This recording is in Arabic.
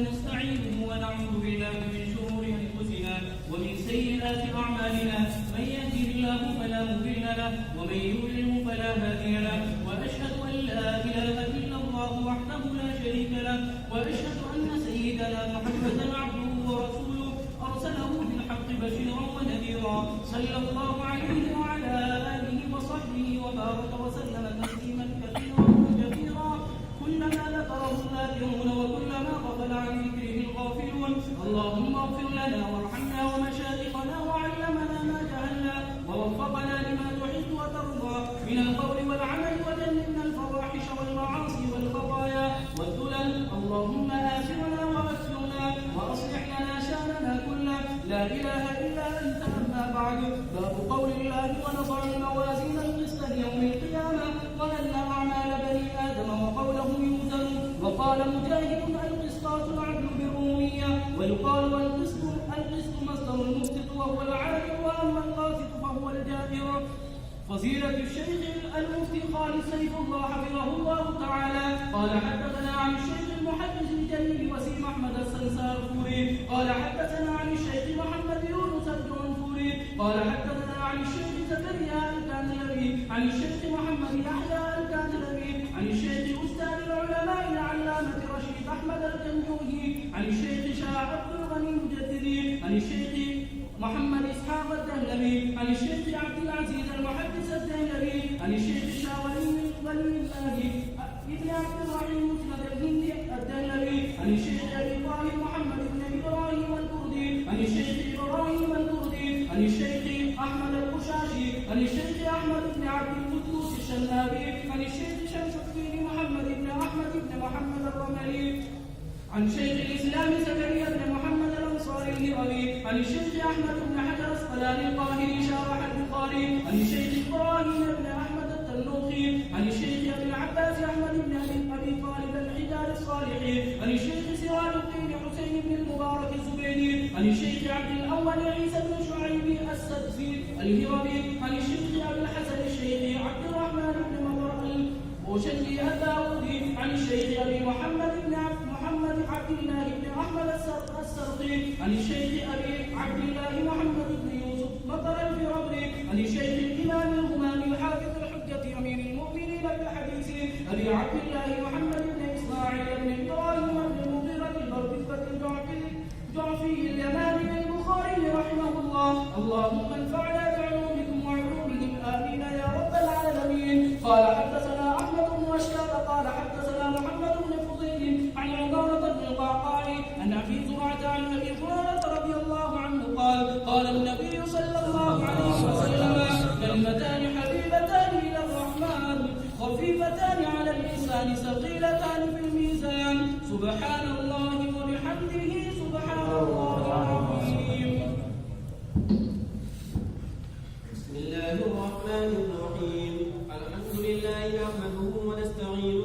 ونستعينه ونعوذ بالله من شرور أنفسنا ومن سيئات أعمالنا من يهده الله فلا مضل له ومن يضلل فلا هادي له وأشهد أن لا إله إلا الله وحده لا شريك له وأشهد أن سيدنا محمدا عبده ورسوله أرسله بالحق بشيرا ونذيرا صلى الله عليه وعلى آله وصحبه وبارك وسلم تسليما كثيرا وكثيرا كلما ذكره الذاكرون وكلما غفل عن ذكره الغافلون. اللهم اغفر لنا وارحمنا ومشايخنا وعلمنا ما جهلنا ووفقنا لما تحب وترضى من القول والعمل وجنبنا الفواحش والمعاصي والخطايا والذلل. اللهم آسرنا وأسرنا وأصلح لنا شأننا كله. لا إله إلا أنت. أما بعد، باب قول الله ونضع الموازين القسط ليوم القيامة وأن أعمال بني آدم وقوله يوزن. وقال مجاهد القسطاس العدل بالرومية ويقال القسط مصدر المقسط وهو العادل وأما القاسط فهو الجائر. فضيلة الشيخ المفتي خالد سيف الله حفظه الله تعالى قال حدثنا عن الشيخ المحدث الجليل وسيم أحمد السنسارفوري قال حدثنا عن الشيخ محمد يونس الجنفوري قال حدثنا عن الشيخ زكريا الكاتلبي عن الشيخ محمد يحيى الكاتلبي عن الشيخ أستاذ العلماء العلامة رشيد أحمد الجنجوهي عن الشيخ شاه عبد الغني المجددي عن الشيخ محمد إسحاق الدهلوي عن الشيخ عبد العزيز المحدث الدهلوي عن الشيخ شاه ولي الله ابن عبد الرحيم مسند الهندي الدهلوي عن الشيخ أبي طاهر محمد بن إبراهيم الكردي عن الشيخ إبراهيم الكردي عن الشيخ أحمد القشاشي عن الشيخ أحمد بن عبد القدوس الشلابي عن الشيخ شمس الدين محمد بن أحمد بن محمد الرملي عن شيخ الإسلام زكريا بن محمد الأنصاري الهروي عن الشيخ أحمد بن حجر الأسقلاني القاهري شارح البخاري عن الشيخ إبراهيم بن أحمد التنوخي عن الشيخ أبي العباس أحمد بن أبي طالب الحجار الصالحي عن الشيخ سراج الدين حسين بن المبارك الزبيدي عن الشيخ عبد الأول عيسى بن شعيب السدفي الهروي عن الشيخ أبي الحسن الشيخ عبد الرحمن بن مبارك البوشنجي الداودي عن الشيخ أبي محمد عبد الله بن أحمد السرقي عن الشيخ أبي عبد الله محمد بن يوسف مطر الفرابري عن الشيخ الإمام الهمامي الحافظ الحجة أمير المؤمنين بالحديث أبي عبد الله محمد بن إسماعيل بن إبراهيم بن المغيرة البردفة الجعفي اليماني البخاري رحمه الله. اللهم انفعنا بعلومكم وعلومهم آمين يا رب العالمين. قال حدثنا أحمد بن أشكال قال حدثنا محمد بن فضيل عن عمارة بن القعقاع عن أبي زرعة عن أبي هريرة رضي الله عنه قال النبي صلى الله عليه وسلم كلمتان حبيبتان إلى الرحمن خفيفتان على اللسان ثقيلتان في الميزان سبحان الله وبحمده سبحان الله العظيم. بسم الله الرحمن الرحيم. الحمد لله نحمده ونستعينه